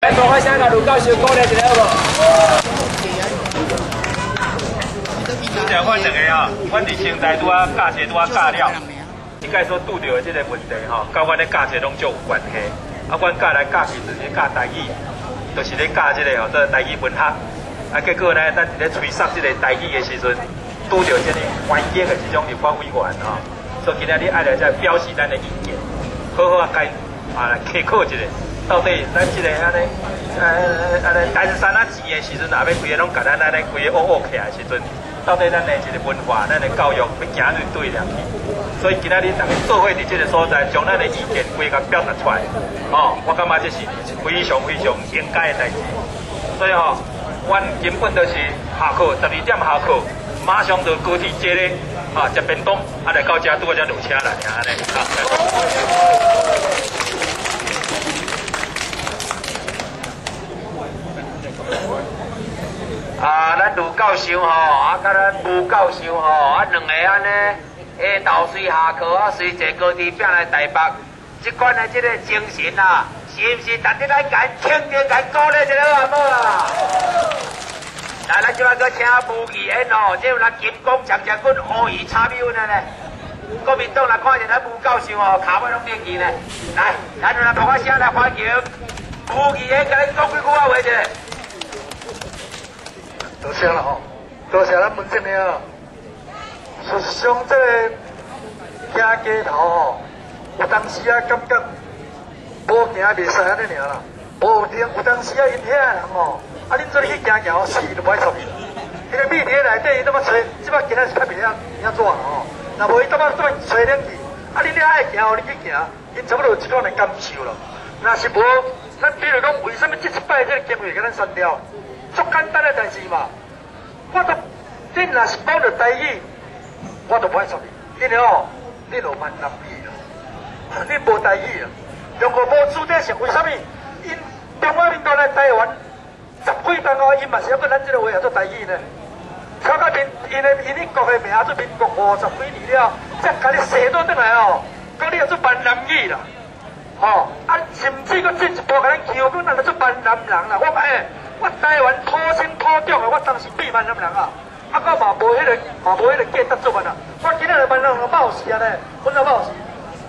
来，大伙先甲卢教授鼓励一下好无？拄着阮两个啊，阮伫现在拄啊教册拄啊教了，应该所拄着的这个问题吼，甲阮咧教册拢足有关系。啊，阮教来教去就是教台语，就是咧教这个吼，做台语文学。啊，结果呢，咱伫咧吹哨这个台语的时阵，拄着这个翻译的这种立法委员吼，所以今仔日爱来再表示咱的意见，好好啊该来开考一下，到底咱这个安尼单山啊钱的时阵，也要规个拢甲咱安尼规个乌起来的时阵，到底咱的一个文化、咱的教育要行对对了去。所以今仔日大家做伙伫这个所在，将咱的意见规个表达出来，哦，我感觉这是非常非常应该的代志。所以吼，阮根本就是下课12点下课，马上就高铁接咧，啊，食便当，啊来到遮拄啊才落车啦，安尼。啊，咱卢教授吼，啊，甲咱吴教授吼，啊，两个安尼。下昼随下课啊，随坐高铁拼来台北，这款的这个精神啊，是毋是值得咱甲肯定、甲鼓励一下好无啊？来，咱即摆搁请吴议员哦，这有咱金光长将军乌鱼插米粉的呢。国民党来看见咱吴教授哦，骹尾拢变硬呢。来，咱就来大伙声来欢迎吴议员，甲咱讲几句话话者。多谢了吼，多谢咱文正了。事实上，这个行街头吼，有当时啊感觉无行袂使安尼尔啦。有当时啊因遐人吼，啊恁做去行桥死都袂出去。迄个米伫内底，伊怎么找？即摆今仔是较袂晓怎吼？若无伊怎么找恁去？啊恁遐爱行，互恁去行，因差不多一款来感受咯。若是无，咱比如讲，为什么这一摆这个经费给咱删掉？足简单的代志嘛。我都恁若是讲着台语。我都不爱出去，因为哦，你就闽南语啦，你无台语啊，中国无主体性，为什么？因中华民国来台湾10几年哦，因嘛是要跟咱这个话叫做台语呢。超到因国的名做民国50几年了，才甲你写倒转来哦，讲你要做闽南语啦，吼、啊，甚至佫进一步甲咱求讲咱做闽南人啦。我台湾土生土长的，我当时变闽南人啊。啊，我嘛无迄个价值做啊！我今日来闽南人冒死啊咧，阮都冒死。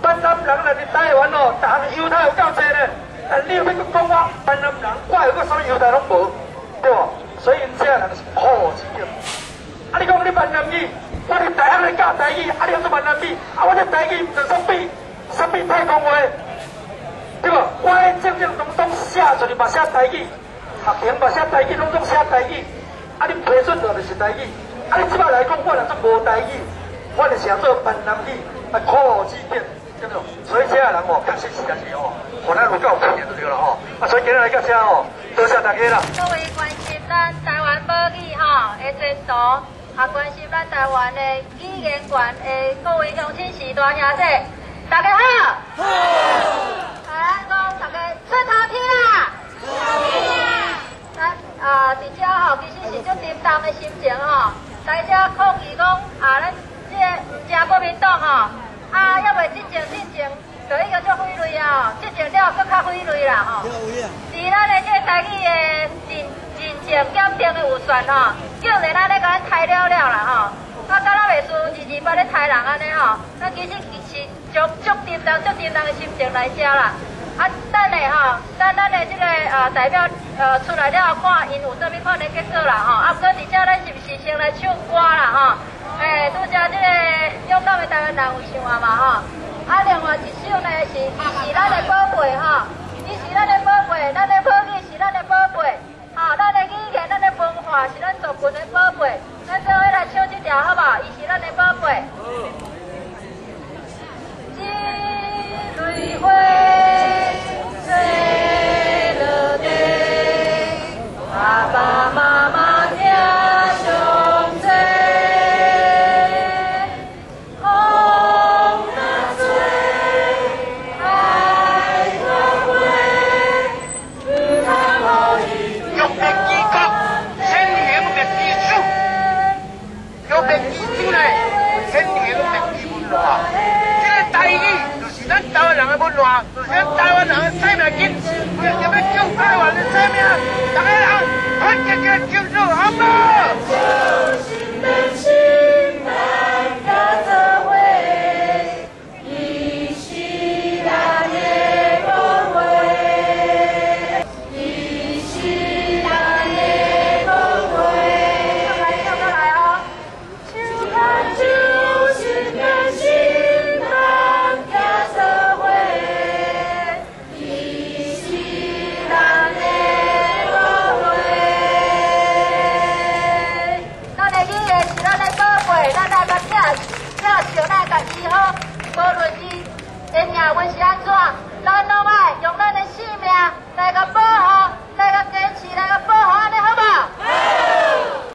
闽南人来伫台湾哦，逐项优待有够济咧。但你要讲我闽南人，我有个啥物优待拢无，对无？所以因这人是好之点。啊，你讲你闽南语，我伫大学咧教台语，啊，你要做闽南语，啊，我这台语就啥物太空话，对无？我正拢写出去嘛写台语，学评嘛写台语，拢写台语。啊！你批准到就是台语，啊！你即摆来讲，我若做无台语，我就想做闽南语，啊，苦之点，对不对？所以这样人哦，确实是哦，可能有够有经验就对了吼。啊，所以今日来到这哦，多谢大家啦。各位关心咱台湾母语吼的前途，啊，关心咱台湾的语言权的各位乡亲士大兄弟，大家好。好。啊，讲大家出头天啦。伫遮吼，其实是足沉重的心情吼，来遮抗议讲咱这个唔正国民党吼，还袂执政就已经足匪类啊，执政了更较匪类啦吼。伫咱的这个台语的认证检定的有算吼，竟然咱咧甲咱抬了啦吼，啊，敢若袂输228咧抬人安尼吼，咱其实是足沉重的心情来遮啦。啊，等下吼，咱的这个代表出来了，看因有啥物款的结果啦吼。啊，不过伫遮咱是毋是先来唱歌啦吼？拄则这个勇敢的台湾人有唱啊嘛吼。啊，另外一首呢是伊是咱的宝贝吼，伊是咱的宝贝，咱的母语是咱的宝贝，吼，咱的语言、咱的文化是咱族群的宝贝。咱做伙来唱这条好不好？伊是咱的宝贝。一蕊花。爸爸妈妈听上济，风若吹，海若飞，唔通予伊玉面基国，先行灭基础，玉面基础呢，先行灭基文化。这个台语就是咱台湾人的文化，就是咱台湾人的生命根，为什么叫台湾的？生命，大家人团结起来庆祝，好不好？无论伊因命运是安怎，咱拢爱用咱的性命来个保护。